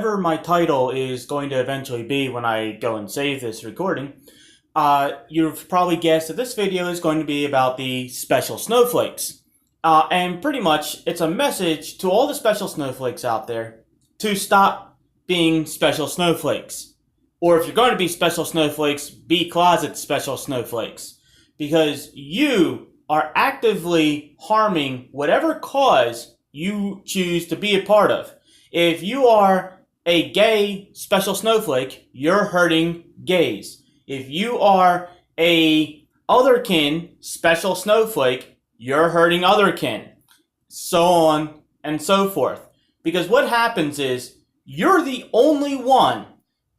whatever my title is going to eventually be when I go and save this recording, you've probably guessed that this video is going to be about the special snowflakes. And pretty much, it's a message to all the special snowflakes out there to stop being special snowflakes. Or if you're going to be special snowflakes, be closet special snowflakes. Because you are actively harming whatever cause you choose to be a part of. If you are a gay special snowflake, you're hurting gays. If you are a otherkin special snowflake, you're hurting otherkin. So on and so forth. Because what happens is, you're the only one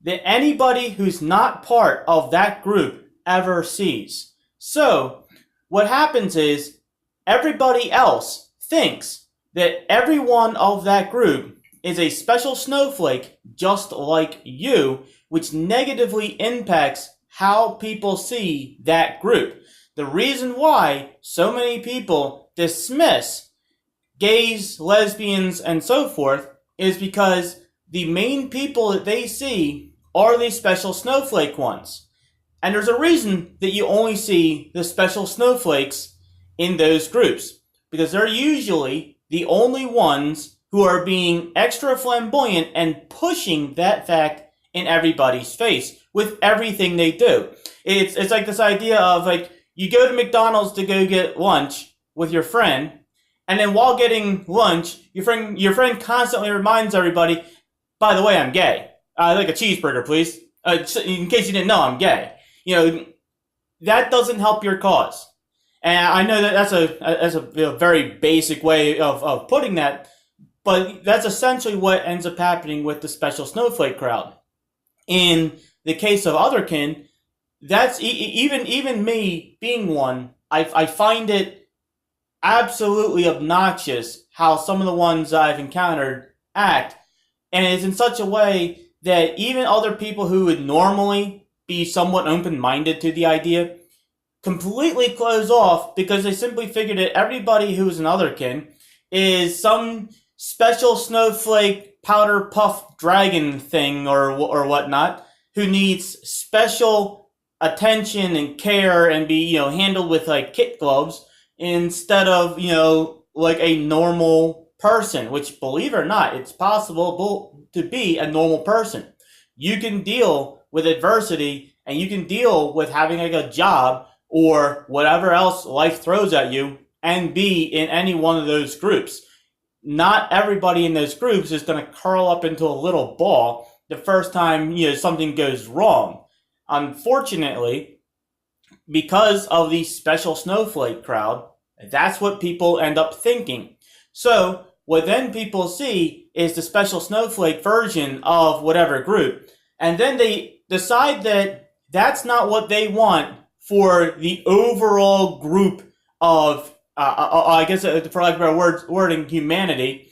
that anybody who's not part of that group ever sees. So, what happens is, everybody else thinks that everyone of that group is a special snowflake just like you, which negatively impacts how people see that group. The reason why so many people dismiss gays, lesbians, and so forth is because the main people that they see are the special snowflake ones. And there's a reason that you only see the special snowflakes in those groups, because they're usually the only ones who are being extra flamboyant and pushing that fact in everybody's face with everything they do. It's like this idea of, like, you go to McDonald's to go get lunch with your friend, and then while getting lunch, your friend constantly reminds everybody, by the way, I'm gay. I'd like a cheeseburger, please. In case you didn't know, I'm gay. You know, that doesn't help your cause. And I know that that's a very basic way of putting that, but that's essentially what ends up happening with the special snowflake crowd. In the case of otherkin, that's even me being one, I find it absolutely obnoxious how some of the ones I've encountered act. And it's in such a way that even other people who would normally be somewhat open-minded to the idea completely close off, because they simply figured that everybody who's an otherkin is some special snowflake powderpuff dragon thing or whatnot, who needs special attention and care and be, handled with like kid gloves instead of, like a normal person, which, believe it or not, it's possible to be a normal person. You can deal with adversity, and you can deal with having like a job or whatever else life throws at you and be in any one of those groups. Not everybody in those groups is going to curl up into a little ball the first time something goes wrong. Unfortunately, because of the special snowflake crowd, that's what people end up thinking. So what then people see is the special snowflake version of whatever group, and then they decide that that's not what they want for the overall group of I guess, for lack of a better wording, humanity.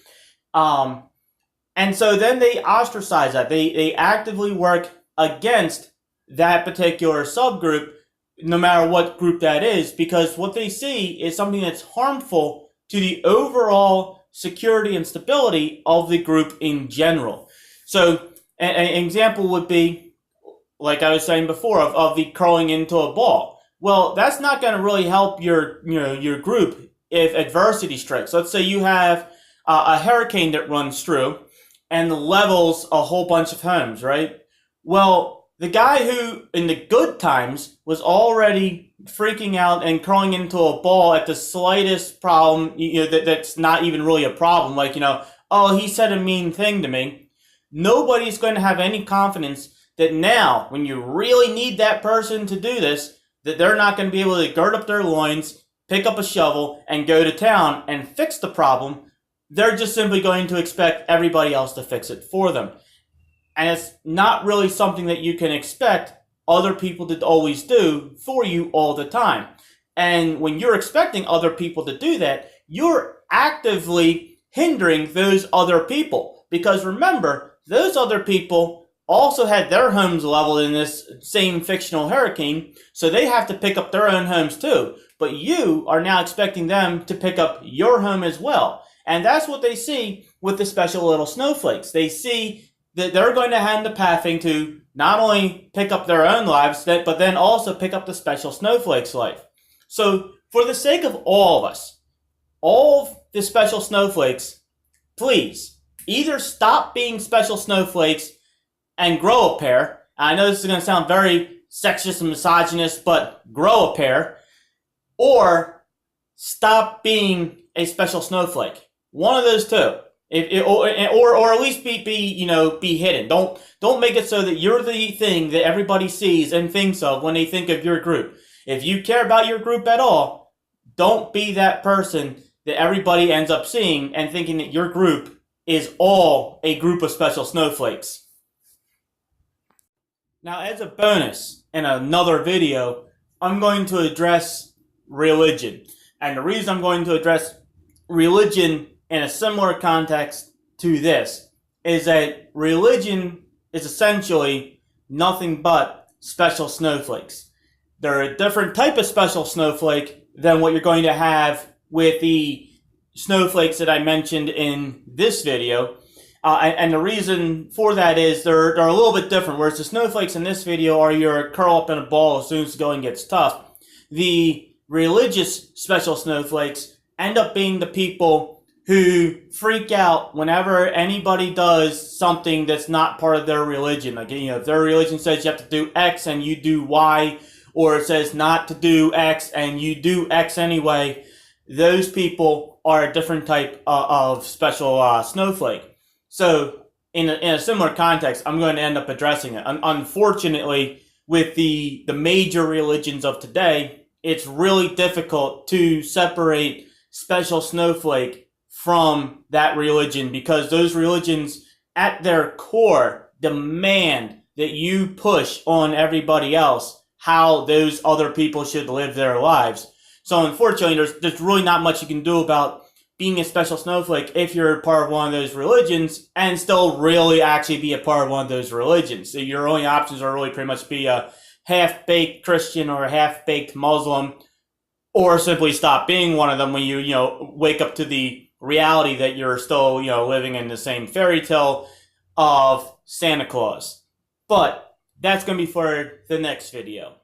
And so then they ostracize that. They actively work against that particular subgroup, no matter what group that is, because what they see is something that's harmful to the overall security and stability of the group in general. So an example would be, like I was saying before, of the curling into a ball. Well, that's not going to really help your group if adversity strikes. Let's say you have a hurricane that runs through and levels a whole bunch of homes, right? Well, the guy who, in the good times, was already freaking out and curling into a ball at the slightest problem, that's not even really a problem, like, oh, he said a mean thing to me. Nobody's going to have any confidence that now, when you really need that person to do this, that they're not going to be able to gird up their loins, pick up a shovel, and go to town and fix the problem. They're just simply going to expect everybody else to fix it for them. And it's not really something that you can expect other people to always do for you all the time. And when you're expecting other people to do that, you're actively hindering those other people. Because remember, those other people also had their homes leveled in this same fictional hurricane, so they have to pick up their own homes too. But you are now expecting them to pick up your home as well. And that's what they see with the special little snowflakes. They see that they're going to end up having to not only pick up their own lives, but then also pick up the special snowflake's life. So for the sake of all of us, all of the special snowflakes, please either stop being special snowflakes and grow a pair. I know this is going to sound very sexist and misogynist, but grow a pair, or stop being a special snowflake. One of those two. Or at least be hidden. Don't make it so that you're the thing that everybody sees and thinks of when they think of your group. If you care about your group at all, don't be that person that everybody ends up seeing and thinking that your group is all a group of special snowflakes. Now, as a bonus, in another video, I'm going to address religion. And the reason I'm going to address religion in a similar context to this is that religion is essentially nothing but special snowflakes. They're a different type of special snowflake than what you're going to have with the snowflakes that I mentioned in this video. And the reason for that is they're a little bit different. Whereas the snowflakes in this video are your curl up in a ball as soon as the going gets tough. The religious special snowflakes end up being the people who freak out whenever anybody does something that's not part of their religion. Like, if their religion says you have to do X and you do Y, or it says not to do X and you do X anyway, those people are a different type of special snowflake. So in a similar context, I'm going to end up addressing it. Unfortunately, with the major religions of today, it's really difficult to separate special snowflake from that religion, because those religions at their core demand that you push on everybody else how those other people should live their lives. So unfortunately, there's really not much you can do about being a special snowflake if you're part of one of those religions and still really actually be a part of one of those religions. So your only options are really pretty much be a half-baked Christian or a half-baked Muslim, or simply stop being one of them when you wake up to the reality that you're still, living in the same fairy tale of Santa Claus. But that's going to be for the next video.